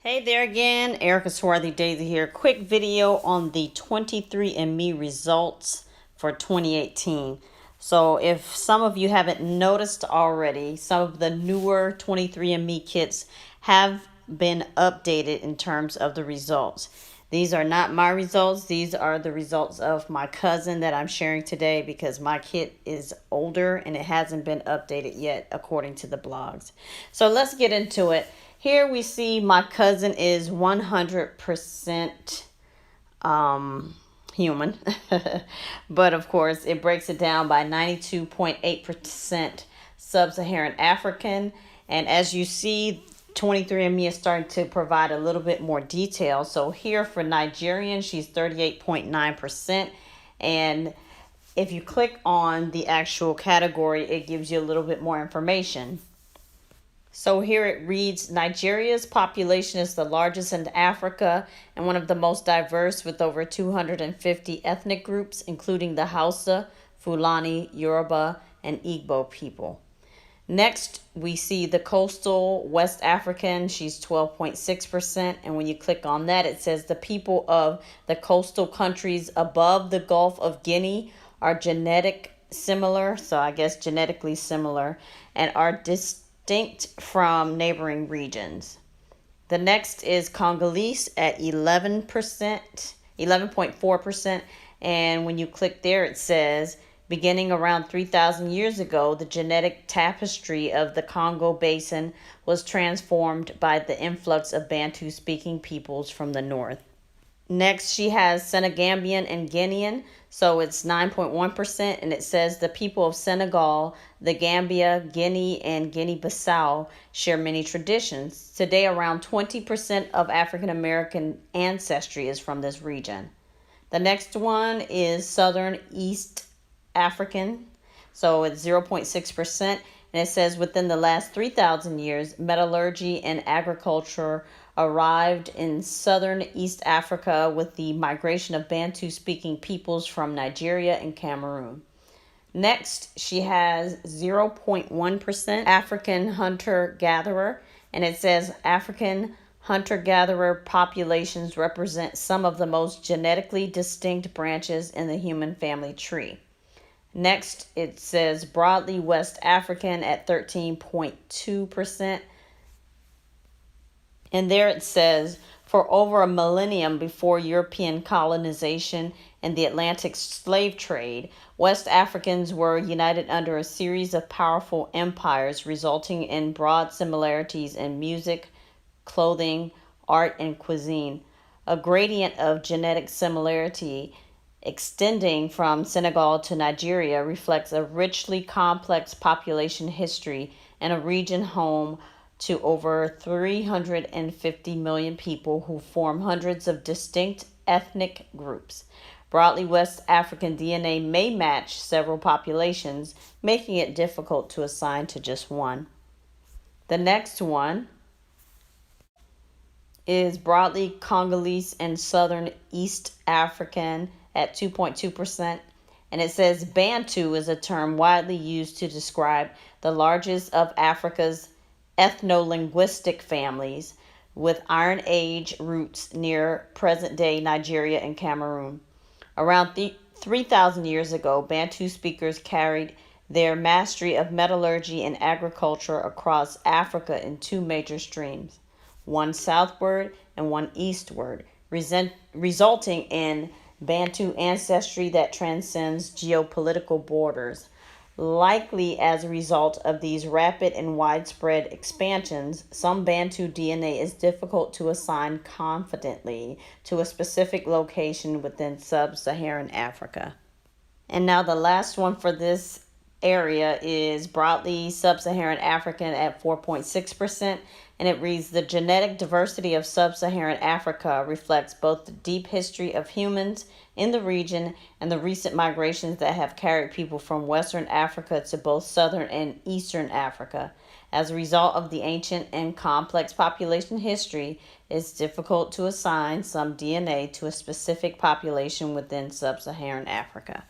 Hey there again, Erica Swarthy Daisy here. Quick video on the 23andme results for 2018. So if some of you haven't noticed already, some of the newer 23andme kits have been updated in terms of the results. These are not my results. These are the results of my cousin that I'm sharing today because my kit is older and it hasn't been updated yet according to the blogs. So let's get into it. Here we see my cousin is 100% human. But of course, it breaks it down by 92.8% sub-Saharan African. And as you see, 23andme is starting to provide a little bit more detail. So here for Nigerian, she's 38.9%. And if you click on the actual category, it gives you a little bit more information. So here it reads, Nigeria's population is the largest in Africa and one of the most diverse with over 250 ethnic groups, including the Hausa, Fulani, Yoruba, and Igbo people. Next, we see the coastal West African. She's 12.6%. And when you click on that, it says the people of the coastal countries above the Gulf of Guinea are genetically similar, and are distinct from neighboring regions. The next is Congolese at 11.4%. And when you click there, it says, beginning around 3,000 years ago, the genetic tapestry of the Congo Basin was transformed by the influx of Bantu-speaking peoples from the north. Next, she has Senegambian and Guinean, so it's 9.1%, and it says the people of Senegal, the Gambia, Guinea, and Guinea-Bissau share many traditions. Today, around 20% of African American ancestry is from this region. The next one is Southern East African, so it's 0.6%, and it says within the last 3,000 years, metallurgy and agriculture arrived in southern East Africa with the migration of Bantu-speaking peoples from Nigeria and Cameroon. Next, she has 0.1% African hunter-gatherer, and it says African hunter-gatherer populations represent some of the most genetically distinct branches in the human family tree. Next, it says broadly West African at 13.2%. And there it says, for over a millennium before European colonization and the Atlantic slave trade, West Africans were united under a series of powerful empires, resulting in broad similarities in music, clothing, art, and cuisine. A gradient of genetic similarity extending from Senegal to Nigeria reflects a richly complex population history and a region home to over 350 million people who form hundreds of distinct ethnic groups. Broadly West African DNA may match several populations, making it difficult to assign to just one. The next one is broadly Congolese and Southern East African at 2.2%. And it says Bantu is a term widely used to describe the largest of Africa's ethno-linguistic families with Iron Age roots near present-day Nigeria and Cameroon. Around 3,000 years ago, Bantu speakers carried their mastery of metallurgy and agriculture across Africa in two major streams, one southward and one eastward, resulting in Bantu ancestry that transcends geopolitical borders. Likely as a result of these rapid and widespread expansions, some Bantu DNA is difficult to assign confidently to a specific location within sub-Saharan Africa. And now the last one for this area is broadly sub-Saharan African at 4.6%, and it reads, the genetic diversity of sub-Saharan Africa reflects both the deep history of humans in the region and the recent migrations that have carried people from Western Africa to both Southern and Eastern Africa. As a result of the ancient and complex population history, it's difficult to assign some DNA to a specific population within sub-Saharan Africa.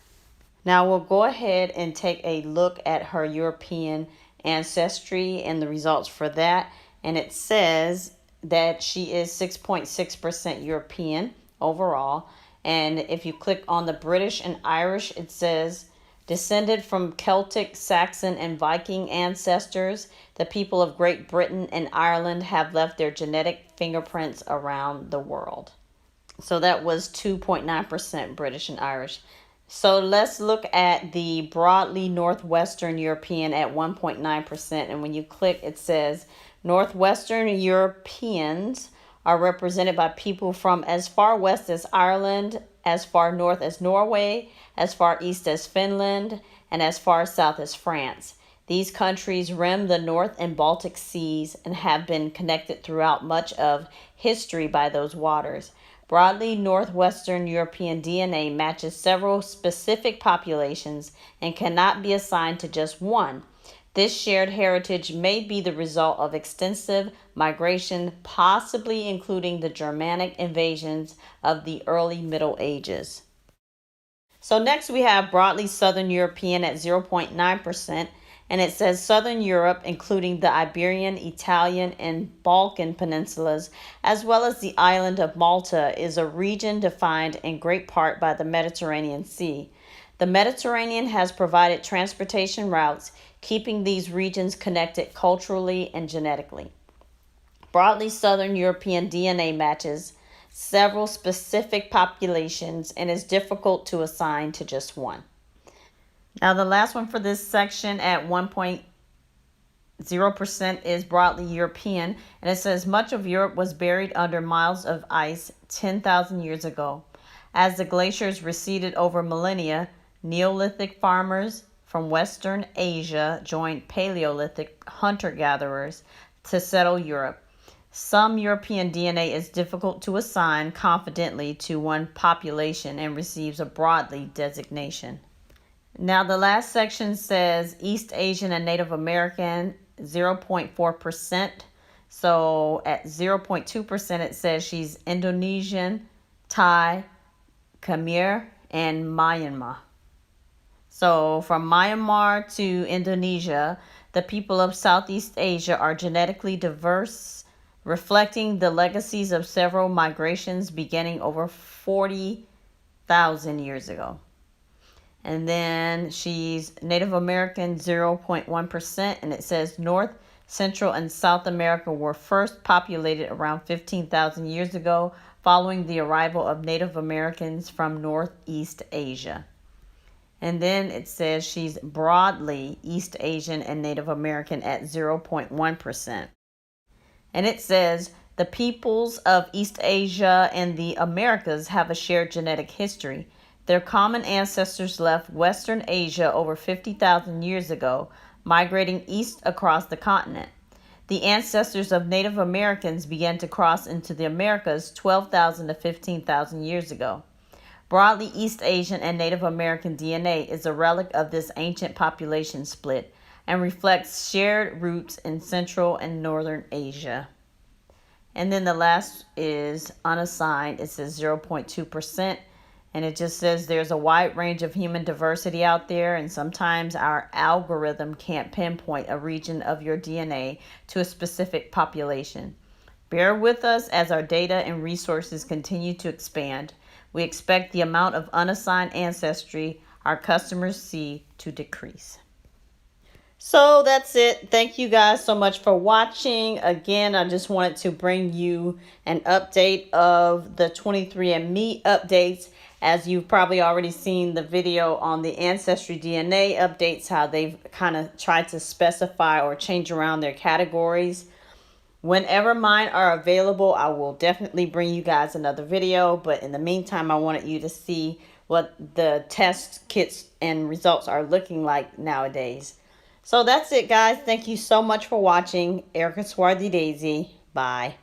Now we'll go ahead and take a look at her European ancestry and the results for that. And it says that she is 6.6% European overall. And if you click on the British and Irish, it says, descended from Celtic, Saxon, and Viking ancestors, the people of Great Britain and Ireland have left their genetic fingerprints around the world. So that was 2.9% British and Irish. So let's look at the broadly Northwestern European at 1.9%. And when you click, it says Northwestern Europeans are represented by people from as far west as Ireland, as far north as Norway, as far east as Finland, and as far south as France. These countries rim the North and Baltic Seas and have been connected throughout much of history by those waters. Broadly Northwestern European DNA matches several specific populations and cannot be assigned to just one. This shared heritage may be the result of extensive migration, possibly including the Germanic invasions of the early Middle Ages. So next we have broadly Southern European at 0.9%. And it says Southern Europe, including the Iberian, Italian, and Balkan peninsulas, as well as the island of Malta, is a region defined in great part by the Mediterranean Sea. The Mediterranean has provided transportation routes, keeping these regions connected culturally and genetically. Broadly Southern European DNA matches several specific populations and is difficult to assign to just one. Now, the last one for this section at 1.0% is broadly European, and it says much of Europe was buried under miles of ice 10,000 years ago. As the glaciers receded over millennia, Neolithic farmers from Western Asia joined Paleolithic hunter-gatherers to settle Europe. Some European DNA is difficult to assign confidently to one population and receives a broadly designation. Now, the last section says East Asian and Native American, 0.4%. So at 0.2%, it says she's Indonesian, Thai, Khmer, and Myanmar. So from Myanmar to Indonesia, the people of Southeast Asia are genetically diverse, reflecting the legacies of several migrations beginning over 40,000 years ago. And then she's Native American, 0.1%. And it says North, Central, and South America were first populated around 15,000 years ago, following the arrival of Native Americans from Northeast Asia. And then it says she's broadly East Asian and Native American at 0.1%. And it says the peoples of East Asia and the Americas have a shared genetic history. Their common ancestors left Western Asia over 50,000 years ago, migrating east across the continent. The ancestors of Native Americans began to cross into the Americas 12,000 to 15,000 years ago. Broadly East Asian and Native American DNA is a relic of this ancient population split and reflects shared roots in Central and Northern Asia. And then the last is unassigned. It says 0.2%. And it just says there's a wide range of human diversity out there, and sometimes our algorithm can't pinpoint a region of your DNA to a specific population. Bear with us as our data and resources continue to expand. We expect the amount of unassigned ancestry our customers see to decrease. So that's it. Thank you guys so much for watching. Again, I just wanted to bring you an update of the 23andme updates. As you've probably already seen the video on the Ancestry DNA updates, how they've kind of tried to specify or change around their categories. Whenever mine are available, I will definitely bring you guys another video. But in the meantime, I wanted you to see what the test kits and results are looking like nowadays. So that's it, guys. Thank you so much for watching. Erica Swarthy Daisy. Bye.